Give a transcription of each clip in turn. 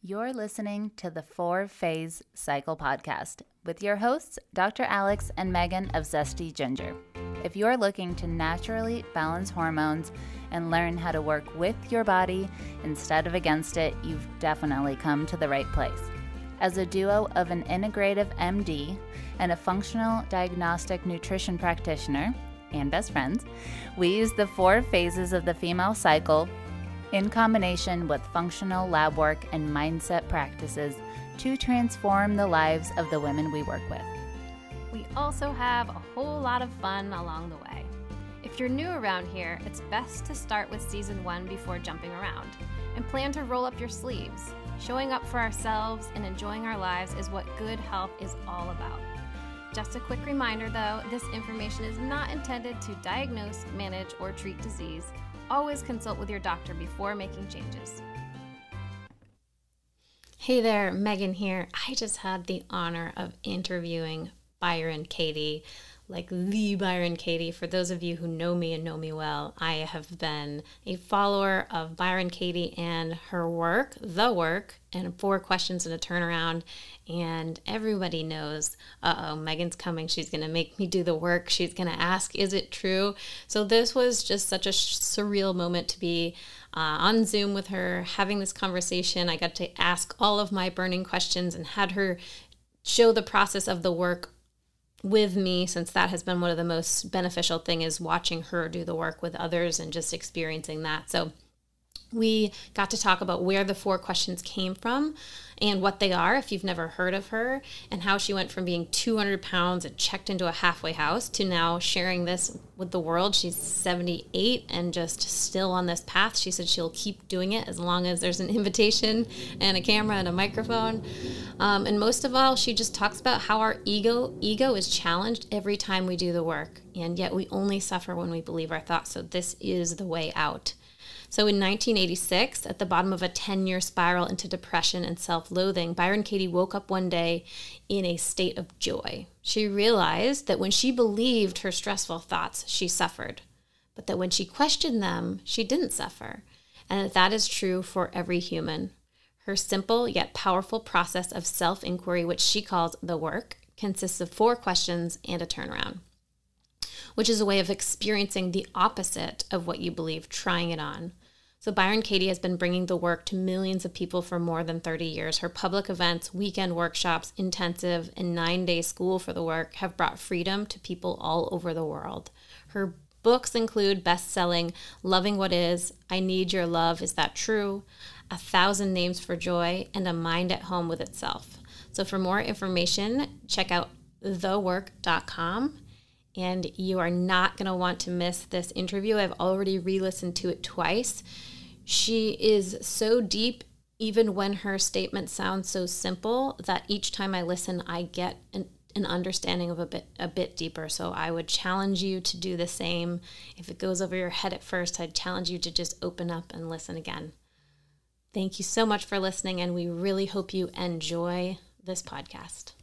You're listening to the 4-Phase Cycle podcast with your hosts, Dr. Alex and Megan of ZESTY Ginger. If you're looking to naturally balance hormones and learn how to work with your body instead of against it, you've definitely come to the right place. As a duo of an integrative MD and a functional diagnostic nutrition practitioner and best friends, we use the 4 phases of the female cycle in combination with functional lab work and mindset practices to transform the lives of the women we work with. We also have a whole lot of fun along the way. If you're new around here, it's best to start with season 1 before jumping around and plan to roll up your sleeves. Showing up for ourselves and enjoying our lives is what good health is all about. Just a quick reminder though, this information is not intended to diagnose, manage, or treat disease. Always consult with your doctor before making changes. Hey there, Megan here. I just had the honor of interviewing Byron Katie, like the Byron Katie. For those of you who know me and know me well, I have been a follower of Byron Katie and her work, The Work, and 4 Questions and a Turnaround. And everybody knows, Megan's coming. She's going to make me do the work. She's going to ask, is it true? So this was just such a surreal moment to be on Zoom with her, having this conversation. I got to ask all of my burning questions and had her show the process of the work with me, since that has been one of the most beneficial thing is watching her do the work with others and just experiencing that. So we got to talk about where the 4 questions came from and what they are, if you've never heard of her, and how she went from being 200 pounds and checked into a halfway house to now sharing this with the world. She's 78 and just still on this path. She said she'll keep doing it as long as there's an invitation and a camera and a microphone. And most of all, she just talks about how our ego is challenged every time we do the work, and yet we only suffer when we believe our thoughts. So this is the way out. So in 1986, at the bottom of a 10-year spiral into depression and self-loathing, Byron Katie woke up one day in a state of joy. She realized that when she believed her stressful thoughts, she suffered, but that when she questioned them, she didn't suffer, and that is true for every human. Her simple yet powerful process of self-inquiry, which she calls The Work, consists of 4 questions and a turnaround, which is a way of experiencing the opposite of what you believe, trying it on. So Byron Katie has been bringing the work to millions of people for more than 30 years. Her public events, weekend workshops, intensive, and 9-day school for the work have brought freedom to people all over the world. Her books include best-selling Loving What Is, I Need Your Love, Is That True?, 1,000 Names for Joy, and A Mind at Home with Itself. So for more information, check out thework.com. And you are not going to want to miss this interview. I've already re-listened to it twice. She is so deep, even when her statements sound so simple, that each time I listen, I get an understanding of a bit deeper. So I would challenge you to do the same. If it goes over your head at first, I'd challenge you to just open up and listen again. Thank you so much for listening, and we really hope you enjoy this podcast.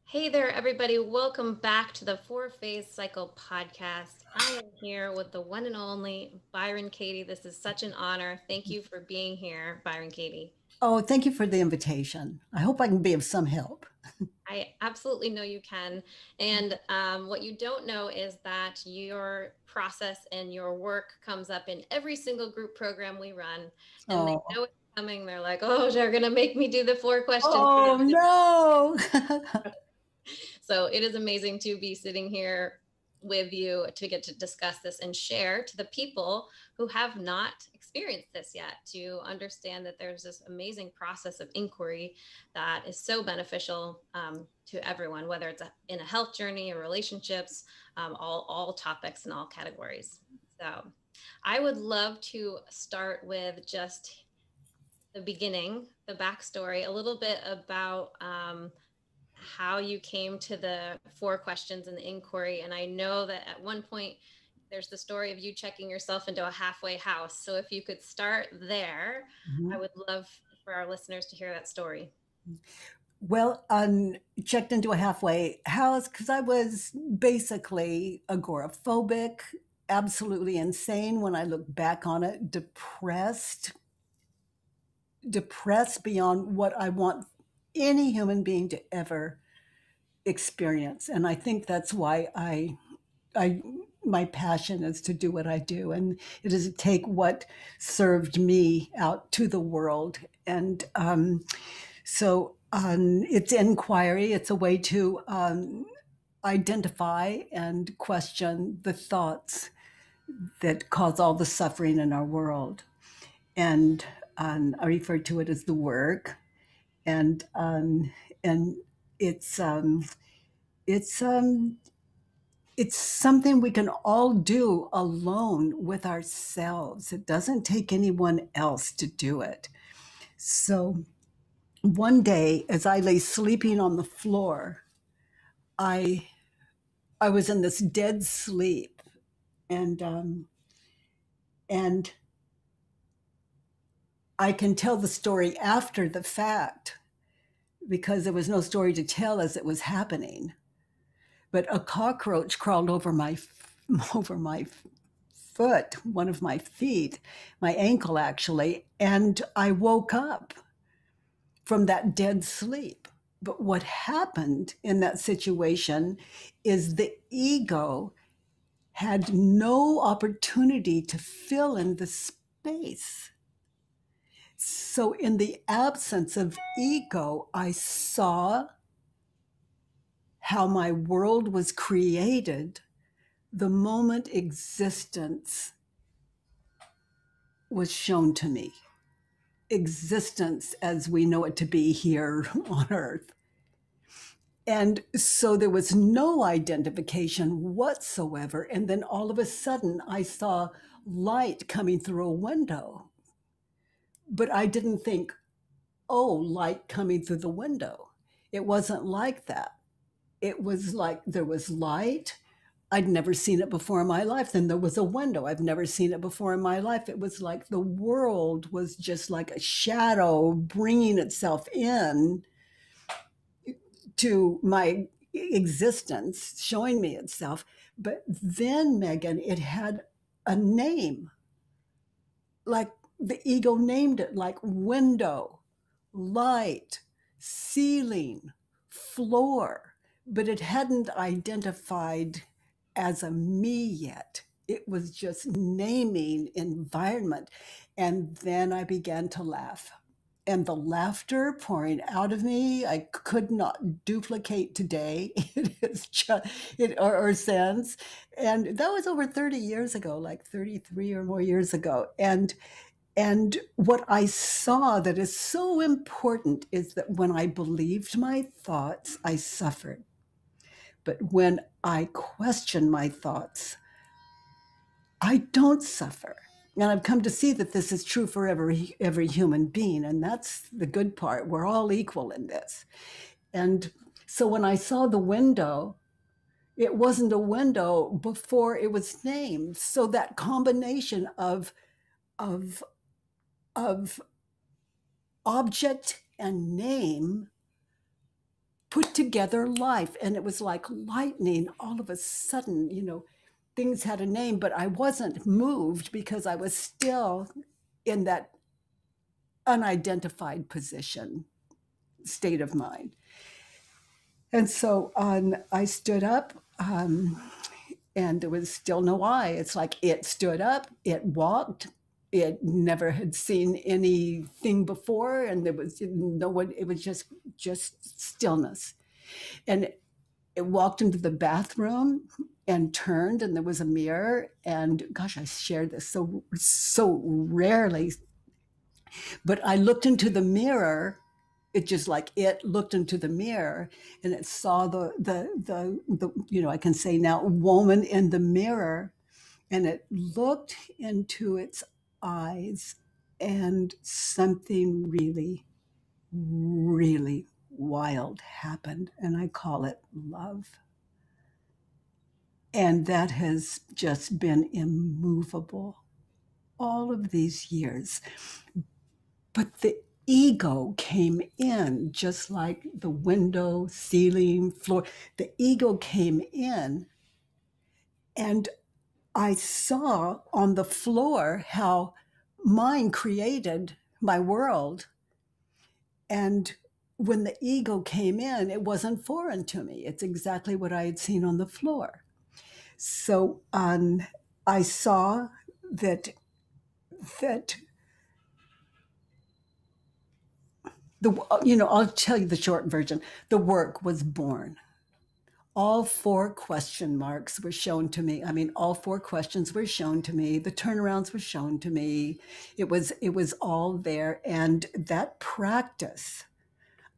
Hey there, everybody. Welcome back to the 4-Phase Cycle podcast. I am here with the one and only Byron Katie. This is such an honor. Thank you for being here, Byron Katie. Oh, thank you for the invitation. I hope I can be of some help. I absolutely know you can. And what you don't know is that your process and your work comes up in every single group program we run. And They know it's coming. They're like, oh, they're going to make me do the 4 questions. Oh, no. So it is amazing to be sitting here with you to get to discuss this and share to the people who have not experienced this yet, to understand that there's this amazing process of inquiry that is so beneficial to everyone, whether it's in a health journey or relationships, all topics and all categories. So I would love to start with just the beginning, the backstory, a little bit about how you came to the 4 questions and the inquiry. And I know that at one point there's the story of you checking yourself into a halfway house. So if you could start there, I would love for our listeners to hear that story. Well, checked into a halfway house because I was basically agoraphobic, absolutely insane when I look back on it, depressed beyond what I want any human being to ever experience. And I think that's why I my passion is to do what I do, and it is to take what served me out to the world. And it's inquiry. It's a way to identify and question the thoughts that cause all the suffering in our world. And I refer to it as the work. And it's it's um, it's something we can all do alone with ourselves. It doesn't take anyone else to do it. So one day, as I lay sleeping on the floor, I I was in this dead sleep, and and I can tell the story after the fact because there was no story to tell as it was happening. But a cockroach crawled over over my foot, one of my feet, my ankle actually, and I woke up from that dead sleep. But what happened in that situation is the ego had no opportunity to fill in the space. So, in the absence of ego, I saw how my world was created the moment existence was shown to me. Existence as we know it to be here on Earth. And so there was no identification whatsoever. And then all of a sudden, I saw light coming through a window. But I didn't think, oh, light coming through the window. It wasn't like that. It was like there was light. I'd never seen it before in my life. Then there was a window. I've never seen it before in my life. It was like the world was just like a shadow bringing itself in to my existence, showing me itself. But then, Megan, it had a name, like the ego named it, like window, light, ceiling, floor, but it hadn't identified as a me yet. It was just naming environment. And then I began to laugh. And the laughter pouring out of me, I could not duplicate today. It is just, or since. And that was over 30 years ago, like 33 or more years ago. And what I saw that is so important is that when I believed my thoughts, I suffered. But when I question my thoughts, I don't suffer. And I've come to see that this is true for every human being. And that's the good part. We're all equal in this. And so when I saw the window, it wasn't a window before it was named. So that combination of object and name put together life. And it was like lightning all of a sudden, things had a name, but I wasn't moved because I was still in that unidentified position, state of mind. And so I stood up, and there was still no I. It's like it stood up, it walked, it never had seen anything before, and there was no one. It was just stillness. And it walked into the bathroom and turned, and there was a mirror. And gosh, I shared this so rarely, but I looked into the mirror. It just like it looked into the mirror, and it saw the I can say now, woman in the mirror, and it looked into its eyes, and something really, really wild happened, and I call it love. And that has just been immovable all of these years. But the ego came in, just like the window, ceiling, floor. The ego came in, and I saw on the floor how mine created my world. And when the ego came in, it wasn't foreign to me. It's exactly what I had seen on the floor. So I saw that that I'll tell you the short version. The work was born. All four question marks were shown to me. I mean, all four questions were shown to me. The turnarounds were shown to me. It was all there. And that practice,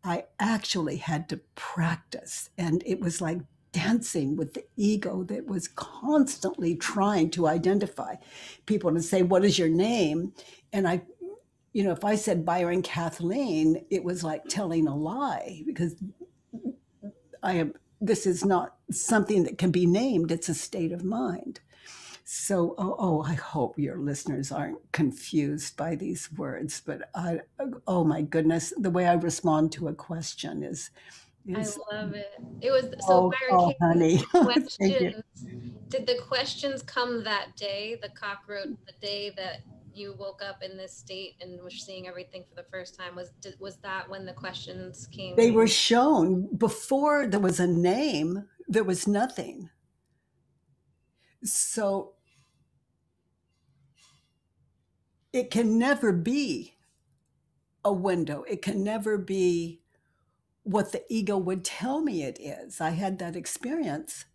I actually had to practice. And it was like dancing with the ego that was constantly trying to identify people and say, what is your name? And if I said Byron Kathleen, it was like telling a lie, because this is not something that can be named. It's a state of mind. So, I hope your listeners aren't confused by these words, but oh my goodness, the way I respond to a question is I love it. It was so Byron Katie, honey. Thank you. Did the questions come that day, the cockroach, the day that you woke up in this state and were seeing everything for the first time? Was that when the questions came? They were shown. Before there was a name, there was nothing. So it can never be a window. It can never be what the ego would tell me it is. I had that experience.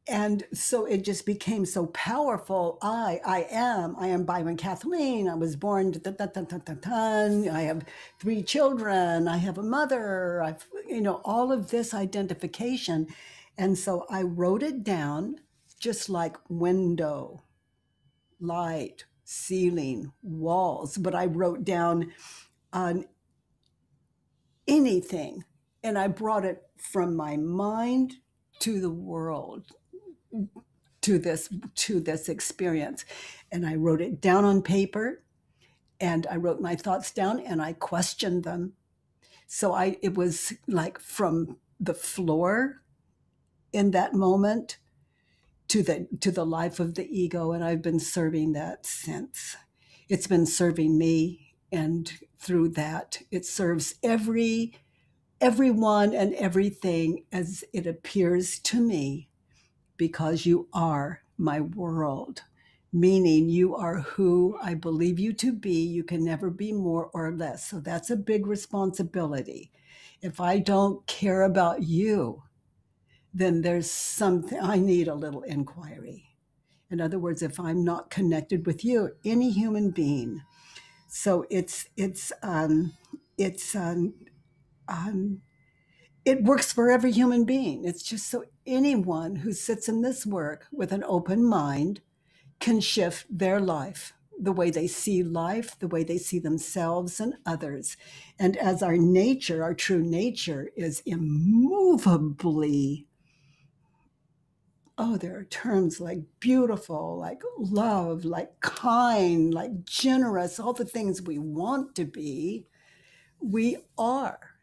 And so it just became so powerful. I am Byron Kathleen. I was born, I have 3 children. I have a mother. All of this identification. And so I wrote it down, just like window, light, ceiling, walls. But I wrote down on anything, and I brought it from my mind to the world, to this experience. And I wrote it down on paper, and I wrote my thoughts down, and I questioned them. So it was like from the floor in that moment to the life of the ego. And I've been serving that since. It's been serving me, and through that, it serves everyone and everything as it appears to me, because you are my world, meaning you are who I believe you to be. You can never be more or less. So that's a big responsibility. If I don't care about you, then there's something, I need a little inquiry. In other words, if I'm not connected with you, any human being. So it works for every human being. It's just so anyone who sits in this work with an open mind can shift their life, the way they see life, the way they see themselves and others. And as our nature, our true nature is immovably, there are terms like beautiful, like love, like kind, like generous, all the things we want to be, we are.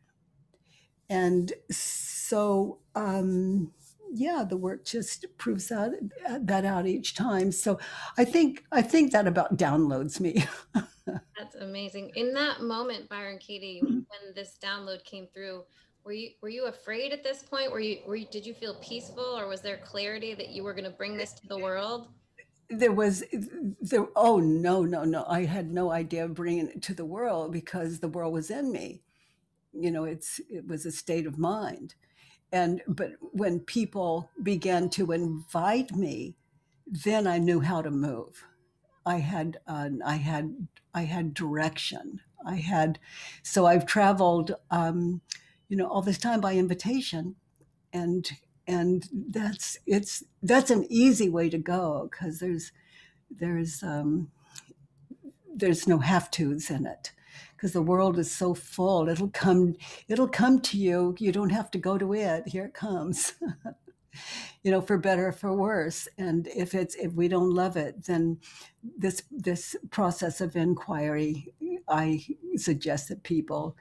And so, the work just proves that out each time. So I think that about downloads me. That's amazing. In that moment, Byron Katie, when this download came through, were you afraid at this point? Did you feel peaceful, or was there clarity that you were going to bring this to the world? Oh, no. I had no idea of bringing it to the world, because the world was in me. It was a state of mind. But when people began to invite me, then I knew how to move. I had direction. So I've traveled, all this time by invitation, and that's an easy way to go, because there's no have-tos in it, because the world is so full. It'll come to you. You don't have to go to it. Here it comes. For better or for worse. And if we don't love it, then this process of inquiry I suggest that people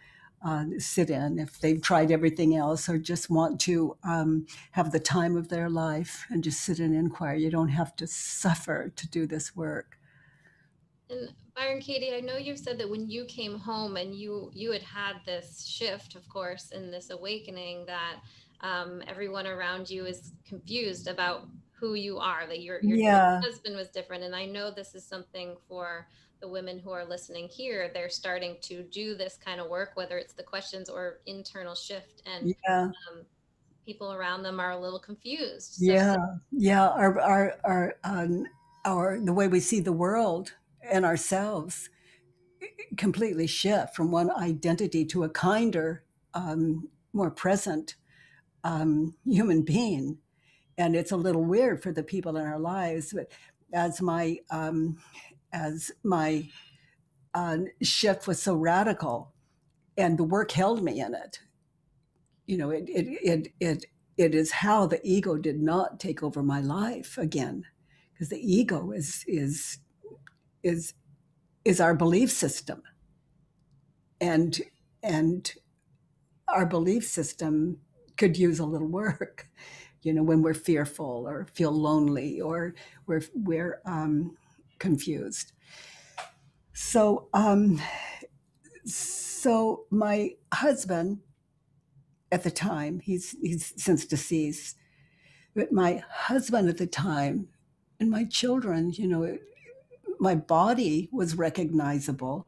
sit in if they've tried everything else or just want to have the time of their life and just sit and inquire. You don't have to suffer to do this work. And Byron Katie, I know you've said that when you came home and you had this shift, of course, and this awakening that everyone around you is confused about who you are, that your Yeah, husband was different. And I know this is something for the women who are listening here. They're starting to do this kind of work, whether it's the questions or internal shift, and yeah, people around them are a little confused. So yeah, yeah. Our the way we see the world and ourselves completely shift from one identity to a kinder, more present human being. And it's a little weird for the people in our lives. But as my shift was so radical, and the work held me in it, it is how the ego did not take over my life again, because the ego is is our belief system, and and our belief system could use a little work, when we're fearful or feel lonely or we're confused. So, so my husband at the time, he's since deceased, but my husband at the time and my children, my body was recognizable,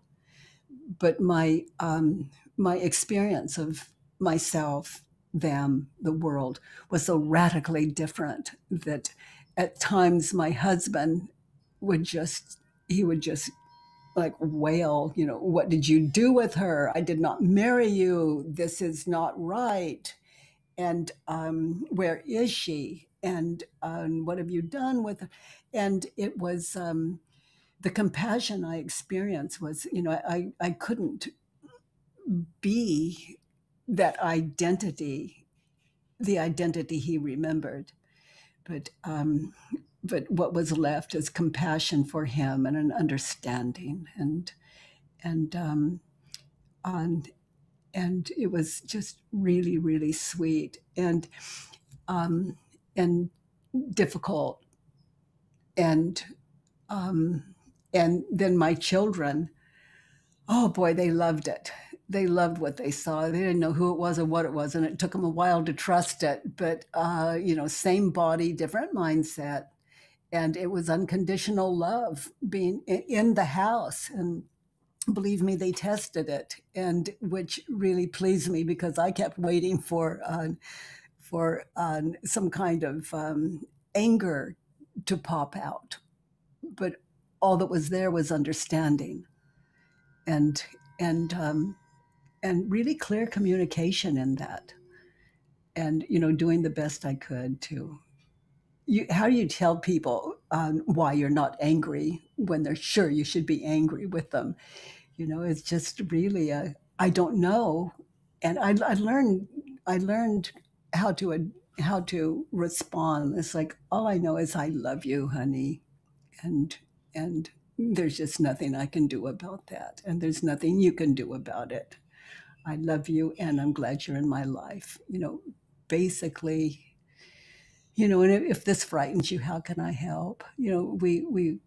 but my experience of myself, them, the world was so radically different that at times my husband would just he would just like wail, what did you do with her? I did not marry you. This is not right. And where is she? And what have you done with her? And it was the compassion I experienced was, I couldn't be that identity, the identity he remembered. But what was left is compassion for him and an understanding, and on and it was just really, really sweet um, and difficult, and um, and then my children, oh boy, they loved it. They loved what they saw. They didn't know who it was or what it was, and it took them a while to trust it. But same body, different mindset, and it was unconditional love being in the house. And believe me, they tested it, and which really pleased me because I kept waiting for some kind of anger to pop out, but all that was there was understanding and and um, and really clear communication in that, and doing the best I could to. How do you tell people why you're not angry when they're sure you should be angry with them? It's just really I don't know, and I learned how to respond. It's like all I know is I love you, honey, and and there's just nothing I can do about that, and there's nothing you can do about it. I love you, and I'm glad you're in my life. Basically, and if this frightens you, how can I help? We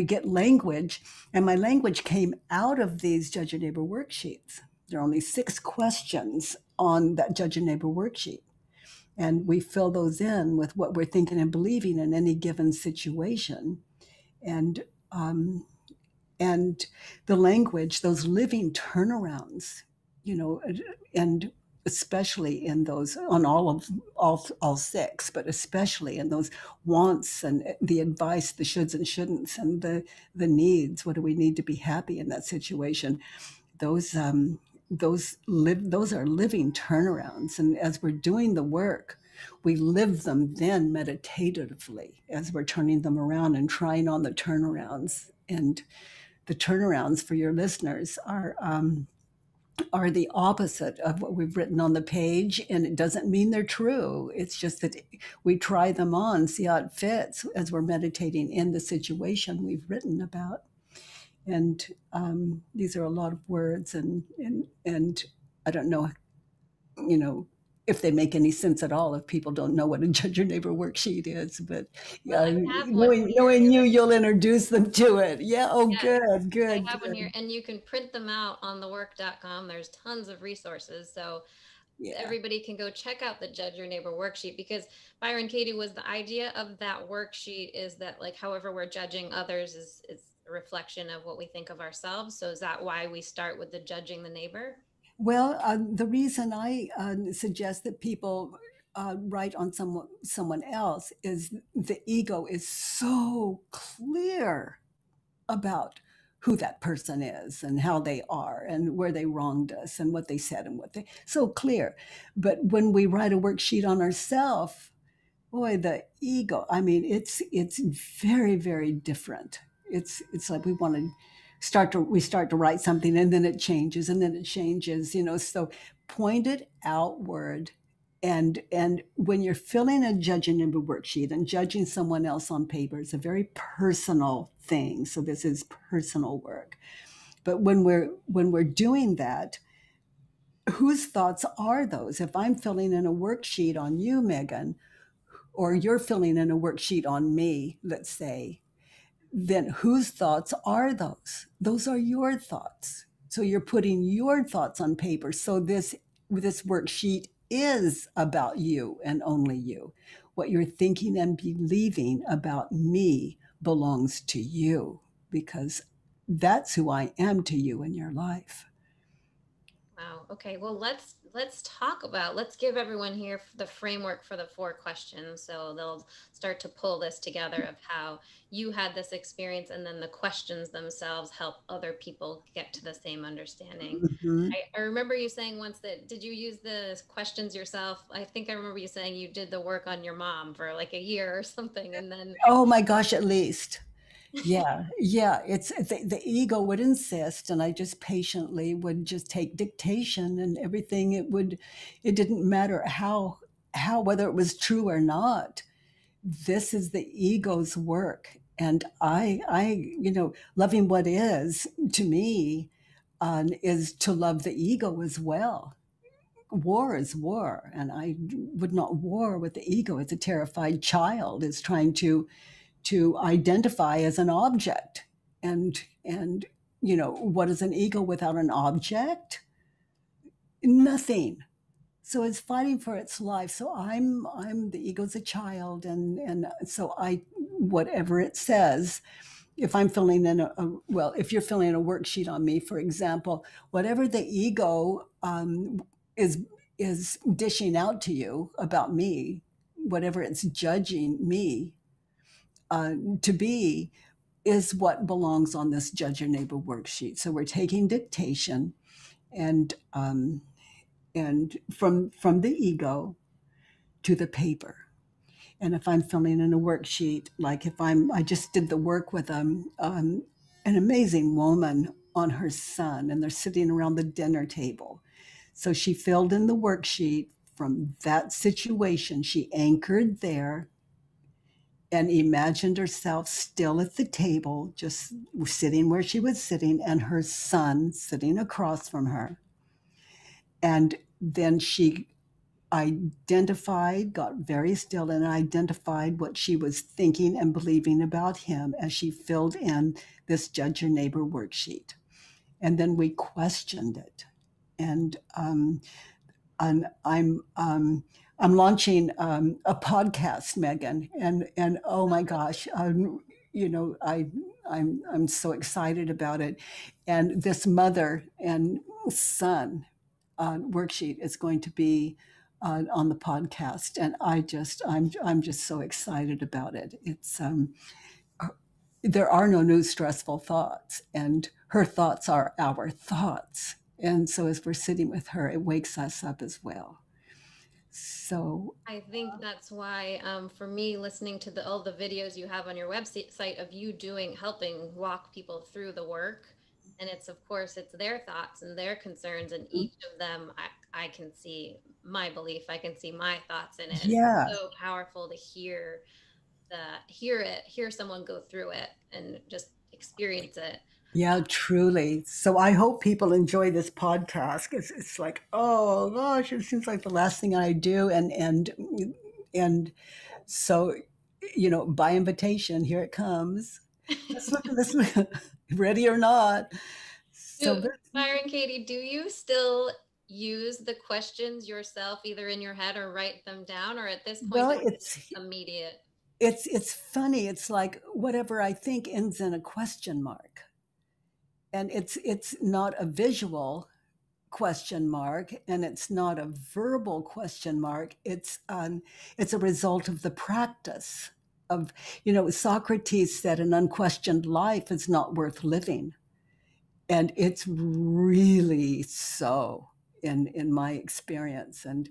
get language, and my language came out of these Judge Your Neighbor worksheets. There are only 6 questions on that Judge Your Neighbor worksheet, and we fill those in with what we're thinking and believing in any given situation, and um, and the language, those living turnarounds, and especially in those on all 6, but especially in those wants and the advice, the shoulds and shouldn'ts, and the needs. What do we need to be happy in that situation? Those those are living turnarounds, and as we're doing the work, we live them then meditatively as we're turning them around and trying on the turnarounds. And the turnarounds for your listeners are the opposite of what we've written on the page, and it doesn't mean they're true. It's just that we try them on, see how it fits as we're meditating in the situation we've written about. And these are a lot of words, and I don't know, you know, if they make any sense at all if people don't know what a judge your neighbor worksheet is. But Well, I have one knowing here. you, you'll introduce them to it. Yeah. Oh, Yes, good, I good, have one here, good. and you can print them out on thework.com. There's tons of resources. So Yeah. everybody can go check out the Judge Your Neighbor worksheet, because Byron Katie, was the idea of that worksheet is that, like, however we're judging others is a reflection of what we think of ourselves. So is that why we start with the judging the neighbor? Well, the reason I suggest that people write on someone else is the ego is so clear about who that person is and how they are and where they wronged us and what they said and what they so clear. But when we write a worksheet on ourselves, boy, the ego, I mean, it's very, very different. It's like we start to write something and then it changes and then it changes, so point it outward. And when you're filling a judging number worksheet and judging someone else on paper, it's a very personal thing. So this is personal work. But when we're doing that, whose thoughts are those? If I'm filling in a worksheet on you, Megan, or you're filling in a worksheet on me, let's say, then whose thoughts are those? Those are your thoughts. So you're putting your thoughts on paper. So this worksheet is about you and only you. What you're thinking and believing about me belongs to you, because that's who I am to you in your life. Wow. Okay. Well, let's give everyone here the framework for the 4 questions, so they'll start to pull this together of how you had this experience, and then the questions themselves help other people get to the same understanding. Mm-hmm. I remember you saying once that, did you use the questions yourself? I think I remember you saying you did the work on your mom for like a year or something, and then Oh my gosh, at least. Yeah, yeah. It's the ego would insist, and I just patiently would just take dictation and everything. It didn't matter how whether it was true or not. This is the ego's work, and loving what is to me is to love the ego as well. War is war, and I would not war with the ego. It's a terrified child. It's trying to identify as an object. And what is an ego without an object? Nothing. So it's fighting for its life. So I'm the ego's a child, and so I whatever it says, if I'm filling in if you're filling in a worksheet on me, for example, whatever the ego is is dishing out to you about me, whatever it's judging me to be, is what belongs on this judge your neighbor worksheet. So we're taking dictation, and from the ego to the paper. And if I'm filling in a worksheet, like if I just did the work with an amazing woman on her son, and they're sitting around the dinner table. So she filled in the worksheet from that situation. She anchored there and imagined herself still at the table, just sitting where she was sitting, and her son sitting across from her. And then she got very still and identified what she was thinking and believing about him as she filled in this Judge Your Neighbor worksheet. And then we questioned it. And I'm launching a podcast, Megan, and oh my gosh, I'm so excited about it. And this mother and son worksheet is going to be on the podcast, and I'm just so excited about it. It's there are no new stressful thoughts, and her thoughts are our thoughts. And so as we're sitting with her, it wakes us up as well. So I think that's why, for me, listening to all the videos you have on your website of you helping walk people through the work, and it's, of course, it's their thoughts and their concerns, and each of them, I can see my belief, I can see my thoughts in it, and yeah, it's so powerful to hear someone go through it and just experience it. Yeah, truly. So I hope people enjoy this podcast. It's like, oh gosh, it seems like the last thing I do, and so, by invitation, here it comes. Let's look at this, ready or not. So Byron Katie, do you still use the questions yourself, either in your head or write them down, or at this point well, it's immediate? it's funny. It's like whatever I think ends in a question mark, and it's not a visual question mark, and it's not a verbal question mark. It's a result of the practice of, Socrates said an unquestioned life is not worth living, and it's really so in my experience. And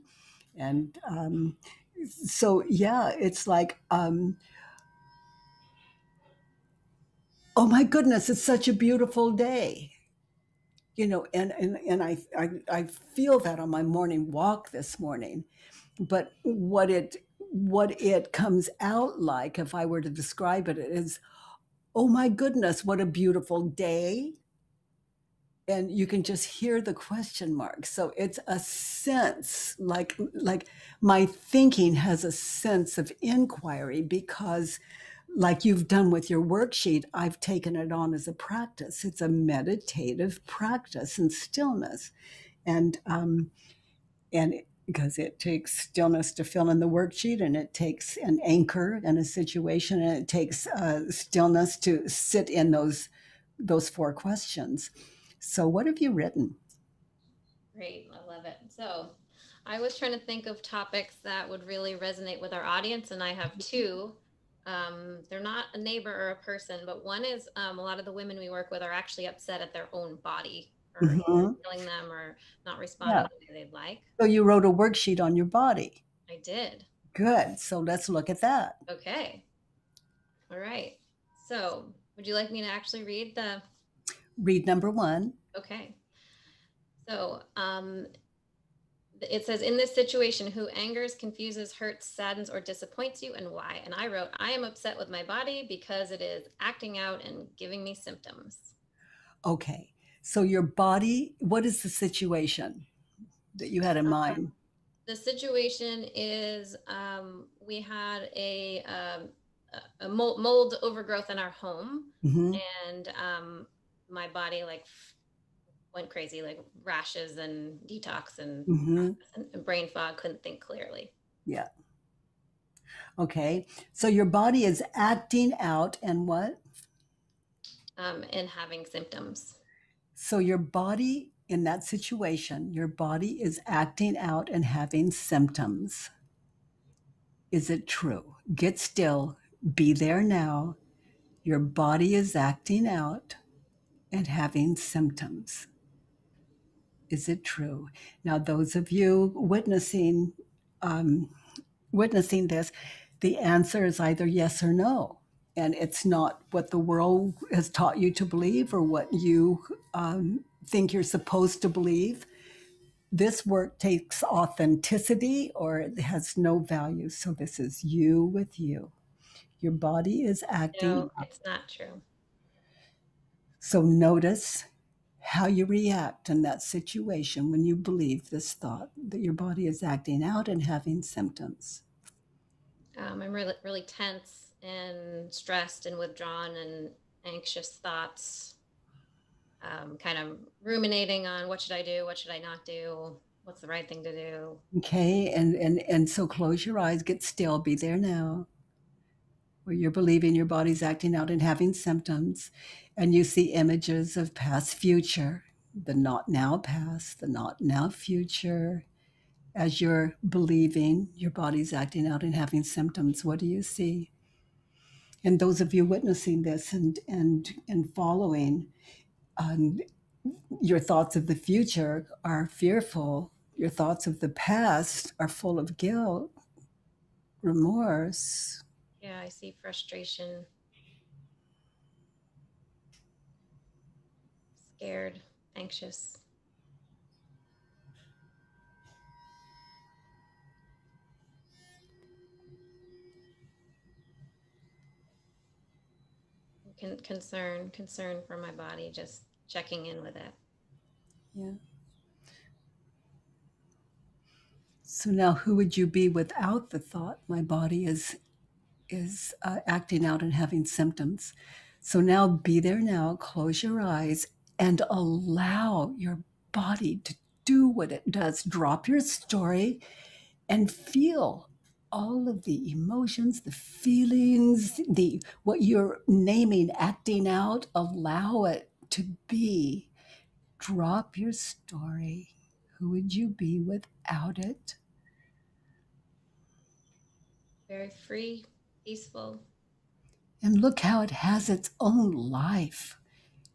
so yeah, it's like, oh my goodness, it's such a beautiful day. And I feel that on my morning walk this morning. But what it comes out like, if I were to describe it, is, oh my goodness, what a beautiful day. And you can just hear the question mark. So it's a sense, like my thinking has a sense of inquiry, because, like you've done with your worksheet, I've taken it on as a practice. It's a meditative practice in stillness. And because it takes stillness to fill in the worksheet, and it takes an anchor in a situation, and it takes stillness to sit in those four questions. So what have you written? Great, I love it. So I was trying to think of topics that would really resonate with our audience, and I have two. They're not a neighbor or a person, but one is, a lot of the women we work with are actually upset at their own body for Hmm. killing them or not responding Yeah. the way they'd like. So you wrote a worksheet on your body. I did. Good. So let's look at that. Okay. All right. So would you like me to actually read the? Read number one. Okay. So it says, in this situation, who angers, confuses, hurts, saddens, or disappoints you, and why? And I wrote, I am upset with my body because it is acting out and giving me symptoms. Okay. So your body, what is the situation that you had in mind? The situation is, we had a mold overgrowth in our home, Hmm. and my body went crazy, like rashes and detox Hmm. and brain fog, couldn't think clearly. Yeah. Okay. So your body is acting out, and what? And having symptoms. So your body in that situation, your body is acting out and having symptoms. Is it true? Get still, be there now. Your body is acting out and having symptoms. Is it true? Now, those of you um, witnessing this, the answer is either yes or no. And it's not what the world has taught you to believe, or what you think you're supposed to believe. This work takes authenticity, or it has no value. So this is you with you. Your body is acting. No, it's not true. So notice how you react in that situation when you believe this thought that your body is acting out and having symptoms. I'm really, really tense and stressed and withdrawn and anxious thoughts, kind of ruminating on what should I do, what should I not do, what's the right thing to do. Okay, and so close your eyes, get still, be there now, where you're believing your body's acting out and having symptoms, and you see images of past, future, the not now past, the not now future. As you're believing your body's acting out and having symptoms, what do you see? And those of you witnessing this and following, um, your thoughts of the future are fearful. Your thoughts of the past are full of guilt, remorse. Yeah, I see frustration, scared, anxious. Concern for my body, just checking in with it. Yeah. So now, who would you be without the thought, my body is acting out and having symptoms? So now, be there now, close your eyes, and allow your body to do what it does. Drop your story and feel all of the emotions, the feelings, the what you're naming, acting out. Allow it to be. Drop your story. Who would you be without it? Very free, peaceful. And look how it has its own life.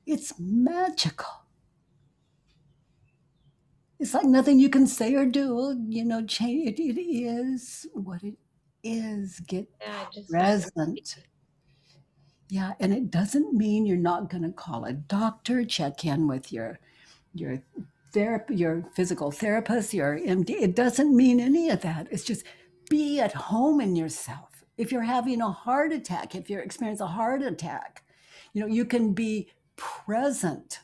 It's magical. It's like nothing you can say or do, change it. It is what it is. Get Yeah, I just find it. present. Yeah, and it doesn't mean you're not going to call a doctor, check in with your your physical therapist, your MD. It doesn't mean any of that. It's just be at home in yourself. If you're having a heart attack, if you're experiencing a heart attack, you can be present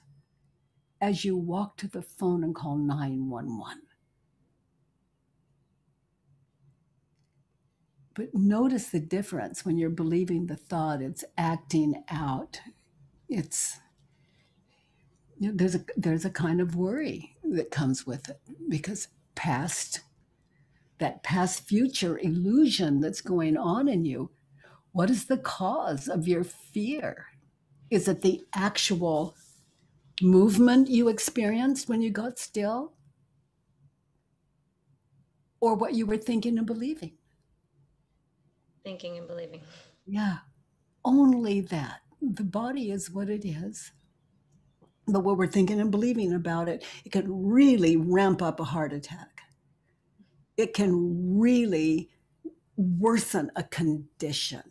as you walk to the phone and call 911. But notice the difference when you're believing the thought, it's acting out. It's there's a kind of worry that comes with it because that past future illusion that's going on in you, what is the cause of your fear? Is it the actual movement you experienced when you got still, or what you were thinking and believing? Thinking and believing. Yeah, only that. The body is what it is. But what we're thinking and believing about it, it can really ramp up a heart attack. It can really worsen a condition.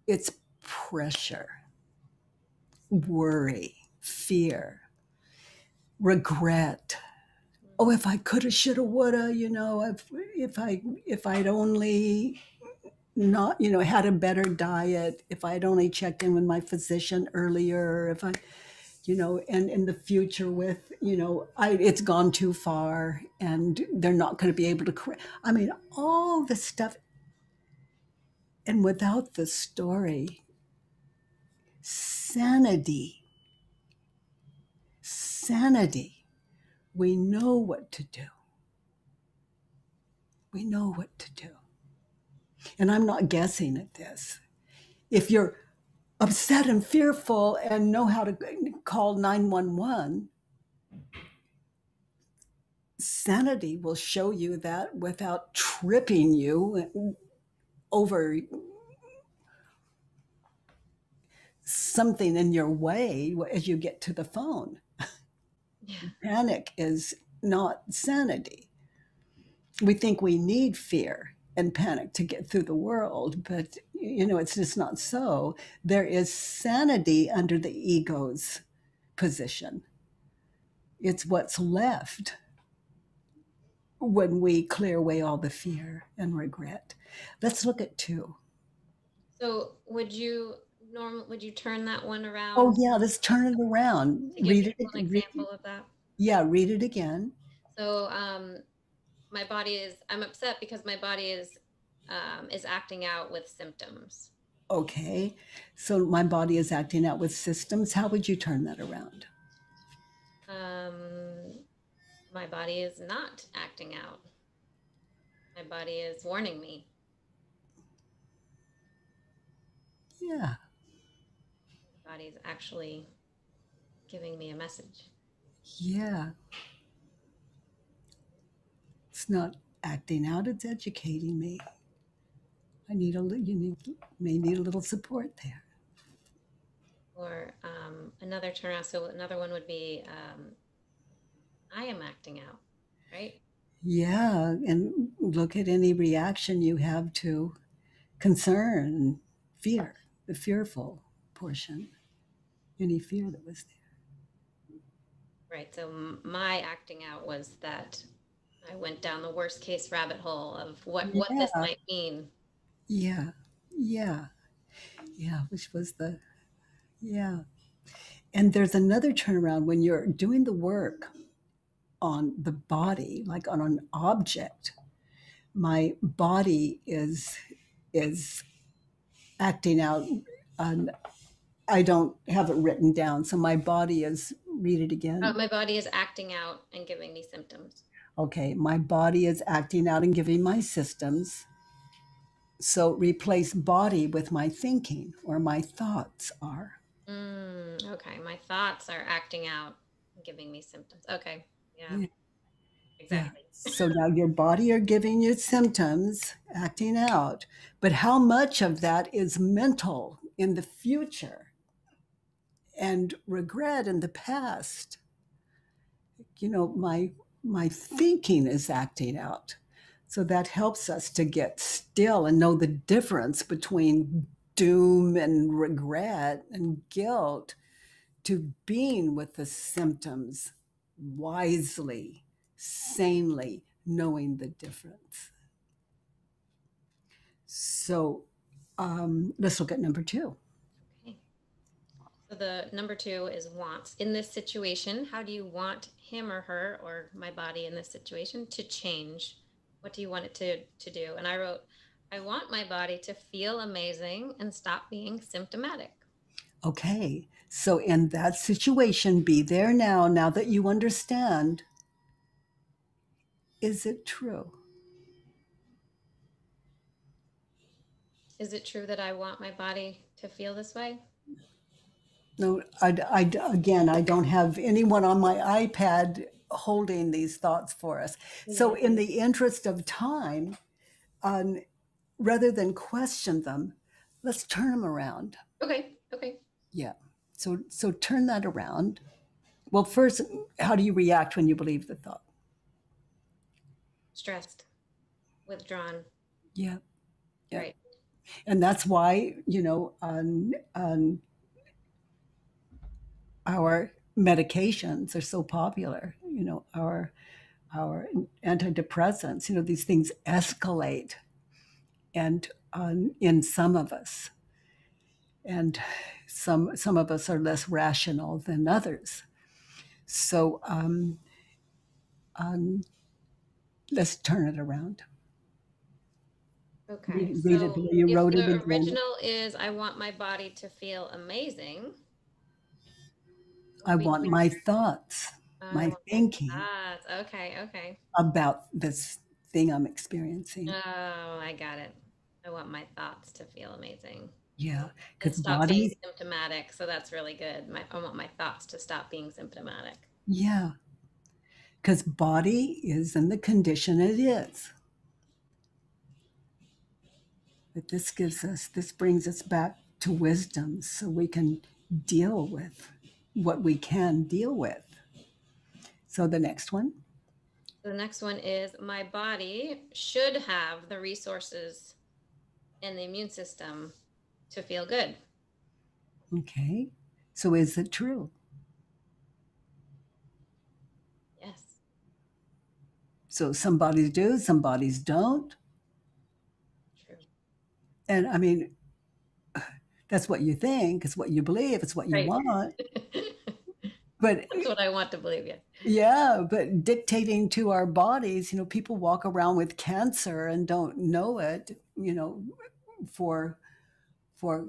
It's pressure, worry, fear, regret. Oh, if I coulda, shoulda, woulda, if I'd only not, had a better diet, if I'd only checked in with my physician earlier, if I, and in the future with, it's gone too far and they're not going to be able to correct. I mean, all the stuff. And without the story, sanity, sanity, we know what to do. We know what to do. And I'm not guessing at this. If you're upset and fearful and know how to call 911, sanity will show you that without tripping you over something in your way as you get to the phone. Yeah. Panic is not sanity. We think we need fear and panic to get through the world, but it's just not so. There is sanity under the ego's position. It's what's left when we clear away all the fear and regret. Let's look at 2. So would you turn that one Oh around yeah, let's turn it around. to give Read people it. an example of that? Yeah, read it again. So I'm upset because my body is acting out with symptoms. Okay, so my body is acting out with systems. How would you turn that around? My body is not acting out. My body is warning me. Yeah, My body is actually giving me a message. yeah. It's not acting out, it's educating me. May need a little support there. Or another turnaround. So another one would be I am acting out, right? Yeah, and look at any reaction you have to concern, fear, the fearful portion, any fear that was Right. So my acting out was that I went down the worst case rabbit hole of there. what this might mean. Yeah, yeah, yeah, which was the Yeah. And there's another turnaround when you're doing the work on the body, like on an object. My body is acting out. I don't have it written down, so my body is. Read it again. My body is acting out and giving me symptoms. Okay, my body is acting out and giving my systems. So replace body with my thinking or my thoughts are. Okay, my thoughts are acting out and giving me symptoms. Okay, yeah, Yeah. Yeah. exactly. So now your body are giving you symptoms, acting out. But how much of that is mental in the future and regret in the past? My thinking is acting out. So that helps us to get still and know the difference between doom and regret and guilt to being with the symptoms wisely, sanely, knowing the difference. So let's look at number 2. Okay. So the number 2 is wants. In this situation, how do you want him or her or my body in this situation to change? What do you want it to do? And I wrote, I want my body to feel amazing and stop being symptomatic. Okay, so in that situation, be there now that you understand. Is it true? Is it true that I want my body to feel this way? No, again, I don't have anyone on my iPad holding these thoughts for us. So, in the interest of time, rather than question them, let's turn them around. Okay. Yeah. So turn that around. Well, first, how do you react when you believe the thought? Stressed, withdrawn. Yeah. Yeah. Right. And that's why, our medications are so popular. Our antidepressants. These things escalate, and in some of us, and some of us are less rational than others. So let's turn it around. Okay. Read it the So way you if wrote it the again. original is I want my body to feel amazing, what I we want my thoughts, I my want my thinking thoughts. Okay. about this thing I'm experiencing. Oh, I got it. I want my thoughts to feel amazing Yeah, and because stop being bodies. symptomatic. So that's really good. I want my thoughts to stop being symptomatic. Yeah, because body is in the condition it is. But this brings us back to wisdom so we can deal with what we can deal with. So the next one. The next one is my body should have the resources and the immune system to feel good. Okay. So is it true? Yes. So some bodies do, some bodies don't. True. And I mean, that's what you think, it's what you believe, it's what you Right. want. But That's what I want to believe. Yeah. yeah, but dictating to our bodies, people walk around with cancer and don't know it, for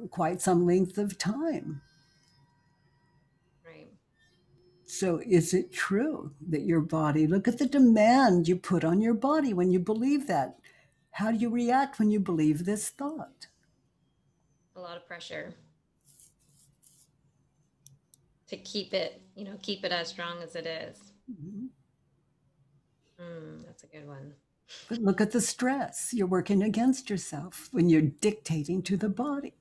quite some length of time. Right. So is it true that your body, look at the demand you put on your body when you believe that? How do you react when you believe this thought? A lot of pressure to keep it as strong as it is. Mhm. That's a good one. But look at the stress. You're working against yourself when you're dictating to the body.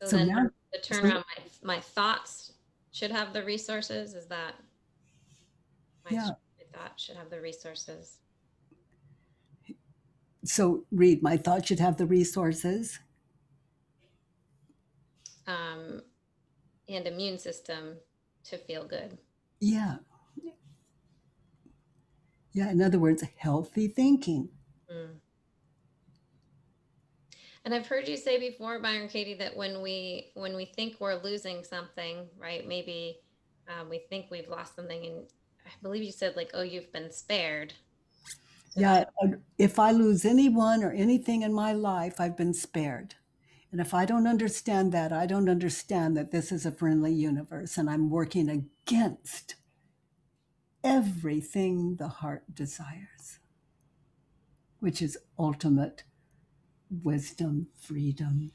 So So then now, the so, turnaround, my thoughts should have the resources. Is that my yeah. thought should have the resources? So read, my thought should have the resources. And immune system to feel good. Yeah. Yeah. In other words, healthy thinking. Mm. And I've heard you say before, Byron Katie, that when we think we're losing something, right? Maybe we think we've lost something, and I believe you said like, "Oh, you've been spared." Did I? Yeah, if I lose anyone or anything in my life, I've been spared. And if I don't understand that, I don't understand that this is a friendly universe and I'm working against everything the heart desires, which is ultimate wisdom, freedom,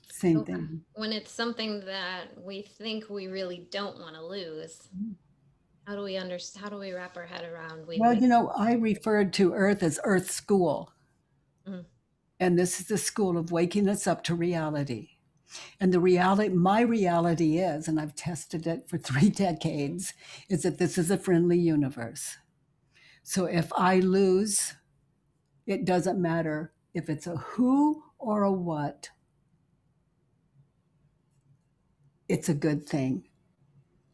same So thing. when it's something that we think we really don't want to lose, how do we understand? How do we wrap our head around we've Well, been? you know, I referred to Earth as Earth School, Mm, and this is the school of waking us up to reality. And the reality, my reality is, and I've tested it for 3 decades, is that this is a friendly universe. So if I lose, it doesn't matter if it's a who or a what, it's a good thing.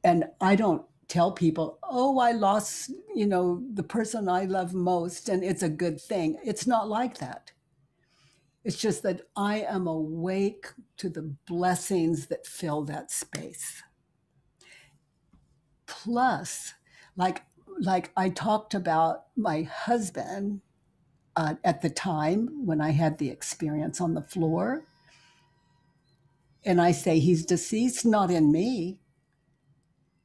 And I don't tell people, oh, I lost, the person I love most, and it's a good thing. It's not like that. It's just that I am awake to the blessings that fill that space. Plus, like like I talked about my husband at the time when I had the experience on the floor, and I say he's deceased, not in me.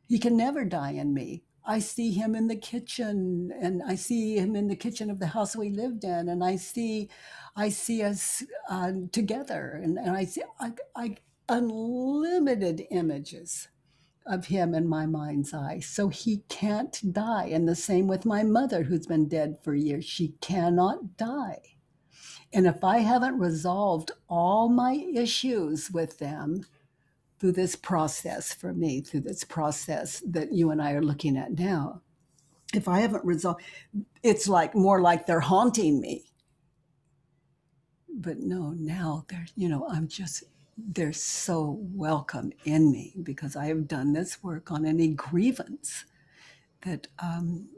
He can never die in me. I see him in the kitchen, and I see him in the kitchen of the house we lived in, and I see us together, and I unlimited images of him in my mind's eye. So he can't die. And the same with my mother, who's been dead for years. She cannot die. And if I haven't resolved all my issues with them through this process, for me, through this process that you and I are looking at now, if I haven't resolved, it's like more like they're haunting me. But no, now they're so welcome in me because I have done this work on any grievance that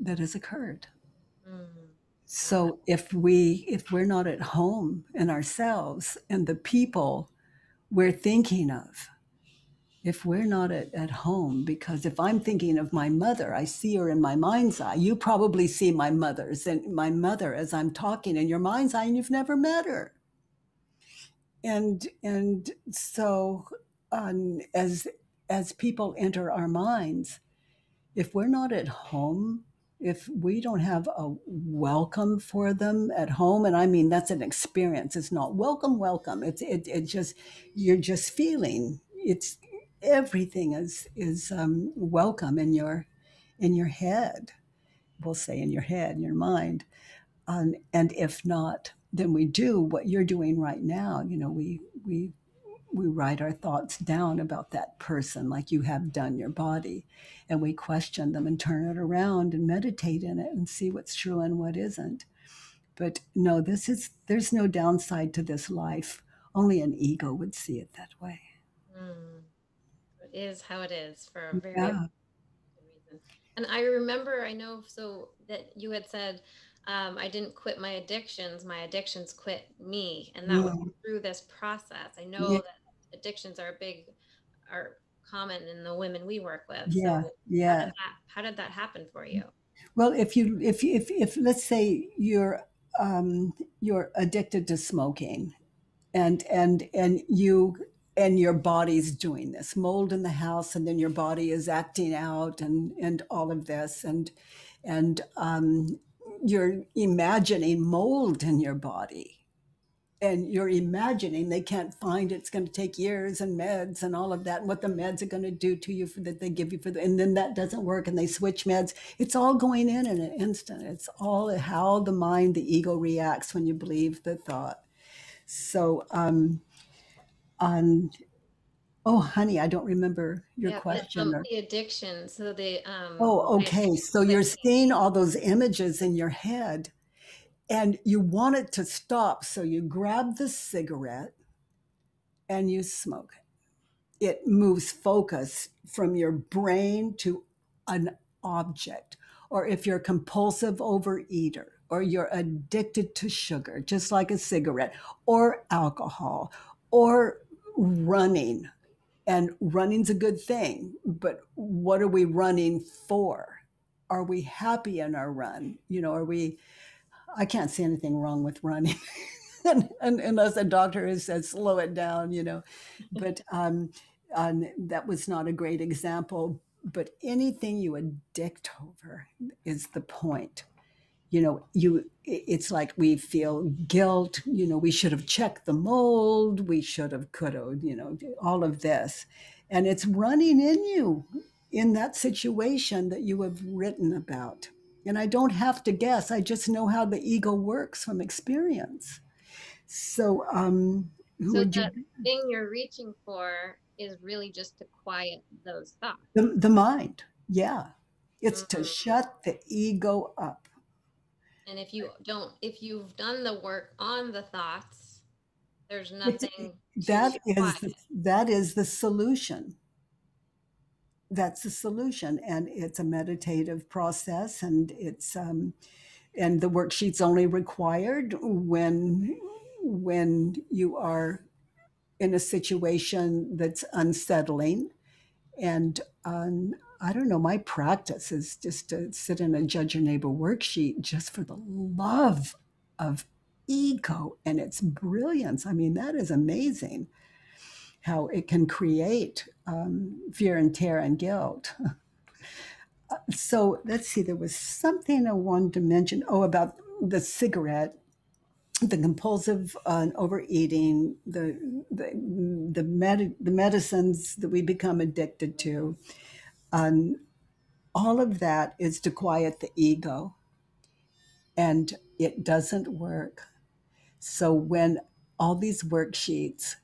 has occurred. mm, wow. So if we're not at home in ourselves and the people we're thinking of, if we're not at home, because if I'm thinking of my mother, I see her in my mind's eye. You probably see my mother as I'm talking in your mind's eye, and you've never met her. And so as people enter our minds, if we're not at home, if we don't have a welcome for them at home, and I mean that's an experience. It's not welcome. It just you're just feeling. It's everything is welcome in your head. We'll say in your head, in your mind, and if not, then we do what you're doing right now. We write our thoughts down about that person like you have done your body, and we question them and turn it around and meditate in it and see what's true and what isn't. But no, there's no downside to this life. Only an ego would see it that way. Mm. It is how it is for a very Yeah, good reason. And I remember, I know, so that you had said, I didn't quit my addictions quit me. And that was yeah, through this process. I know yeah, that addictions are common in the women we work with. So yeah, yeah. how did that happen for you? Well, if let's say you're addicted to smoking, and your body's doing this mold in the house, and then your body is acting out, and all of this, and you're imagining mold in your body, and you're imagining they can't find it. It's going to take years and meds and all of that, and what the meds are going to do to you that they give you and then that doesn't work and they switch meds. It's all going in an instant. It's all how the mind, the ego reacts when you believe the thought. So on oh honey, I don't remember your Yeah, question. Or the addiction. So oh, my okay, so addiction you're quit seeing all those images in your head and you want it to stop, so you grab the cigarette and you smoke it. It moves focus from your brain to an object. Or if you're a compulsive overeater, or you're addicted to sugar, just like a cigarette, or alcohol, or running. And running's a good thing, but what are we running for? Are we happy in our run? Are we, I can't see anything wrong with running. and unless a doctor has said slow it down. But that was not a great example. But anything you addict over is the point. It's like we feel guilt. We should have checked the mold. We should have, could have. All of this, and it's running in you in that situation that you have written about. And I don't have to guess. I just know how the ego works from experience. So, who So would you? that thing you're reaching for is really just to quiet those thoughts. The mind. Yeah. It's to Mhm. shut the ego up. And if you've done the work on the thoughts, there's It's, nothing to that is quiet. that is the solution. That's the solution, and it's a meditative process, and and the worksheet's only required when you are in a situation that's unsettling. And I don't know, my practice is just to sit in a judge your neighbor worksheet just for the love of ego and its brilliance. I mean, that is amazing how it can create fear and terror and guilt. So let's see, there was something I wanted to mention. Oh, about the cigarette, the compulsive overeating, the medicines that we become addicted to. Um, all of that is to quiet the ego, and it doesn't work. So when all these worksheets,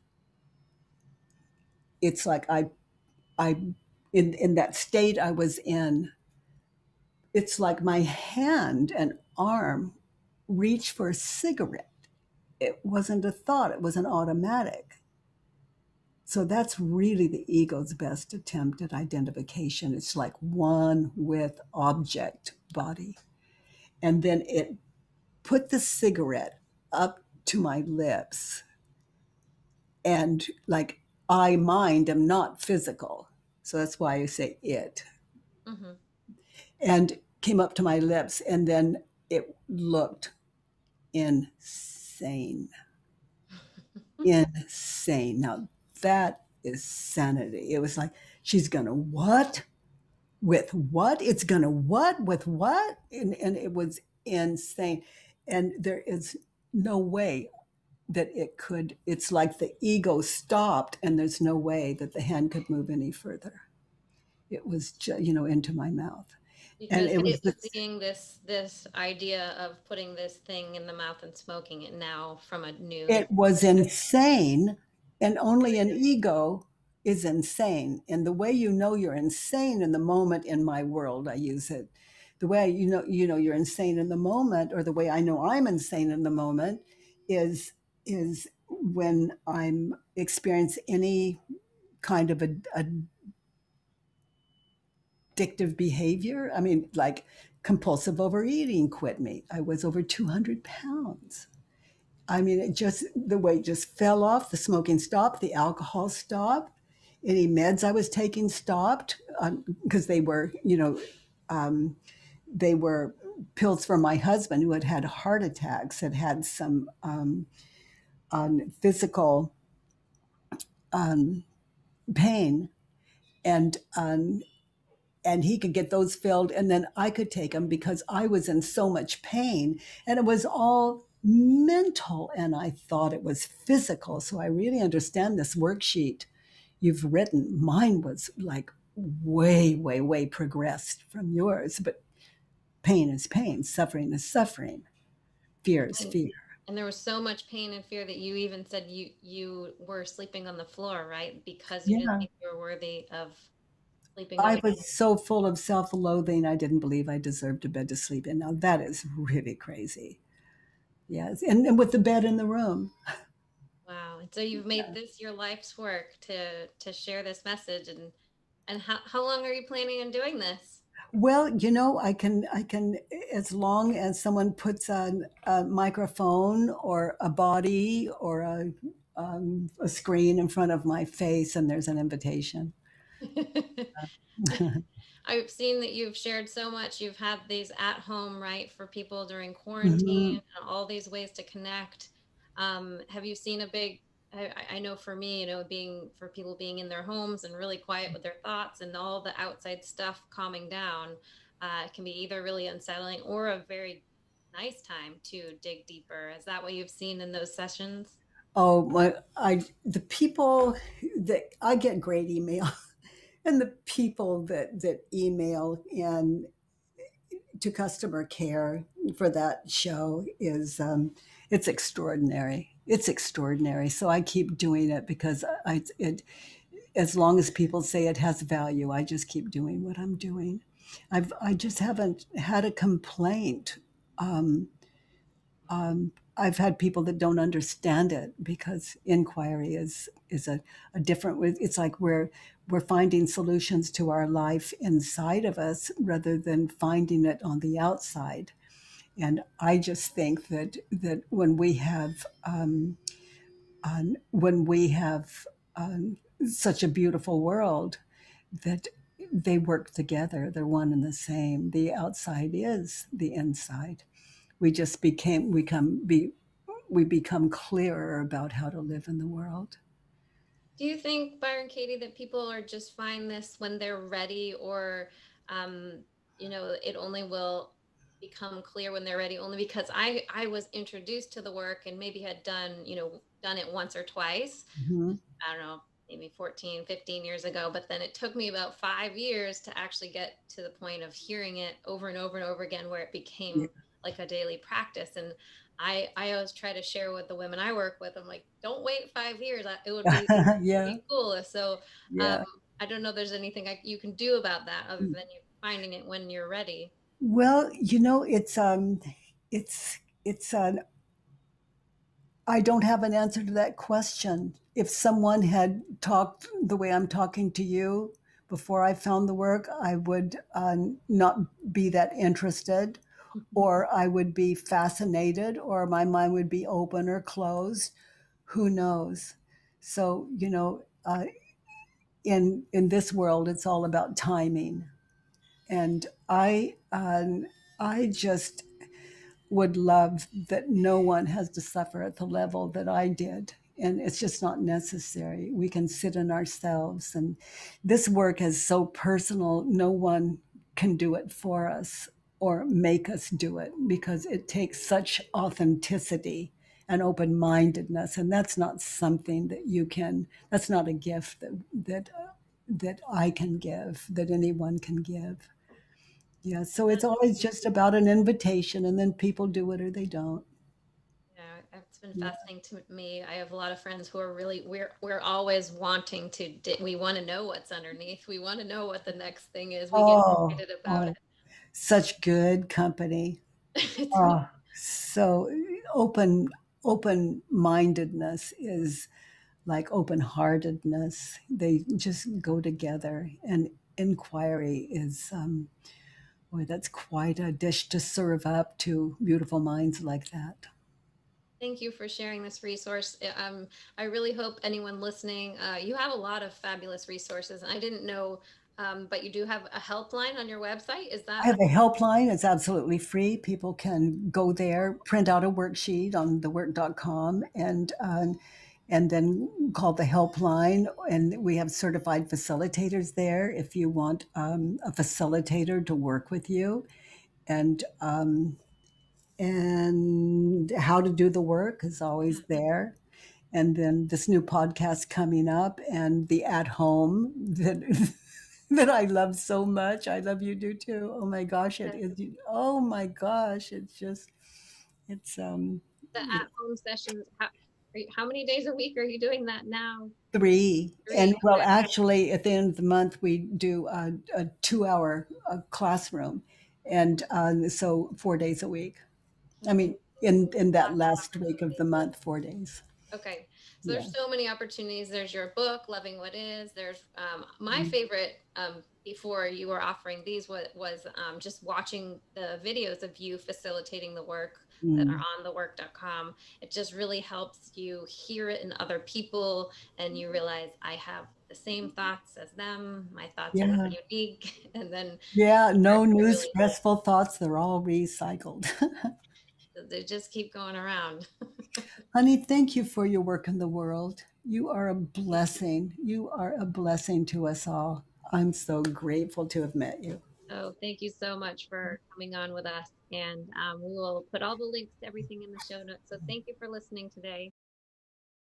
it's like I in that state I was in, it's like my hand and arm reach for a cigarette. It wasn't a thought, it was an automatic. So that's really the ego's best attempt at identification. It's like one with object body. And then it put the cigarette up to my lips. And like I mind am not physical. So that's why I say it. Mm-hmm. And came up to my lips, and then it looked insane. Insane. Now that is sanity. It was like, she's gonna what? With what? It's gonna what? With what? And it was insane. And there is no way that it could, it's like the ego stopped, and there's no way that the hand could move any further. It was just, into my mouth. And Because it it was was this, seeing this idea of putting this thing in the mouth and smoking it now from a new. it was insane, and only an ego is insane. And the way you know you're insane in the moment, in my world I use it, the way you're insane in the moment, or the way I know I'm insane in the moment, is when I'm experience any kind of a addictive behavior. I mean, like compulsive overeating quit me. I was over 200 pounds. I mean, it just, the weight just fell off. The smoking stopped. The alcohol stopped. Any meds I was taking stopped, because um, they were pills for my husband, who had had heart attacks, had some physical pain, and he could get those filled, and then I could take them because I was in so much pain, and it was all mental, and I thought it was physical. So I really understand this worksheet you've written. Mine was like way, way, way progressed from yours, but pain is pain, suffering is suffering, fear is And, fear. and there was so much pain and fear that you even said you were sleeping on the floor, right? Because you didn't Yeah, think you were worthy of sleeping on I the. was so full of self-loathing, I didn't believe I deserved a bed to sleep in. Now that is really crazy. Yes, and with the bed in the room. Wow. And so you've made this your life's work to share this message, and how long are you planning on doing this? Well, I can, as long as someone puts a microphone or a body or a screen in front of my face and there's an invitation. I've seen that you've shared so much. You've had these at home, right, for people during quarantine, Mhm. and all these ways to connect. Have you seen a big, I know for me, being for people being in their homes and really quiet with their thoughts and all the outside stuff calming down, can be either really unsettling or a very nice time to dig deeper. Is that what you've seen in those sessions? Oh my! The people that I get great email, and the people that email and to customer care for that show is it's extraordinary. It's extraordinary. So I keep doing it because as long as people say it has value, I just keep doing what I'm doing. I just haven't had a complaint. Um, I've had people that don't understand it because inquiry is a different. It's like we're finding solutions to our life inside of us rather than finding it on the outside. And I just think that when we have such a beautiful world, that they work together. They're one and the same. The outside is the inside. We just we become clearer about how to live in the world. Do you think, Byron Katie, that people are just find this when they're ready, or um, it only will become clear when they're ready? Only because I was introduced to the work and maybe had done it once or twice. Mhm. I don't know, maybe 14, 15 years ago, but then it took me about 5 years to actually get to the point of hearing it over and over and over again, where it Yeah. became like a daily practice. And I always try to share with the women I work with. I'm like, don't wait 5 years. It would Yeah. be cool. So um, Yeah. I don't know if there's anything you can do about that other than you finding it when you're ready. Well, it's I don't have an answer to that question. If someone had talked the way I'm talking to you before I found the work, I would not be that interested, or I would be fascinated, or my mind would be open or closed. Who knows? So, in this world, it's all about timing, and I just would love that no one has to suffer at the level that I did. And it's just not necessary. We can sit in ourselves. And this work is so personal, no one can do it for us or make us do it because it takes such authenticity and open mindedness. And that's not something that that's not a gift that I can give, that anyone can give. Yeah, so it's always just about an invitation, and then people do it or they don't. Yeah, it's been Yeah. fascinating to me. I have a lot of friends who are really we're always wanting to we want to know what's underneath. We want to know what the next thing is. We get Oh, excited about oh, such good company. it. It's Oh, so open mindedness is like open heartedness. They just go together, and inquiry is boy, that's quite a dish to serve up to beautiful minds like that. Thank you for sharing this resource. I really hope anyone listening, you have a lot of fabulous resources. And I didn't know, but you do have a helpline on your website. Is I that have a helpline. It's absolutely free. People can go there, print out a worksheet on thework.com, and then call the helpline. And we have certified facilitators there if you want a facilitator to work with you, and and how to do the work is always there. And then this new podcast coming up, and the at home that that I love so much. I love you do too. Oh my gosh, it is. Oh my gosh, it's just it's the at-home sessions? How many days a week are you doing that now? three. And Three. well, Okay. actually, at the end of the month, we do a 2 hour classroom, and so 4 days a week. I mean, in that last week of the month, 4 days. Okay. So there's so many opportunities. There's your book, Loving What Is. There's my favorite before you were offering these was just watching the videos of you facilitating the work that are on thework.com. It just really helps you hear it in other people, and you realize I have the same thoughts as them. My thoughts are not unique. And then no new stressful thoughts. They're all recycled. they just keep going around. Honey, thank you for your work in the world. You are a blessing. You are a blessing to us all. I'm so grateful to have met you. So thank you so much for coming on with us. And we will put all the links to everything in the show notes. So thank you for listening today.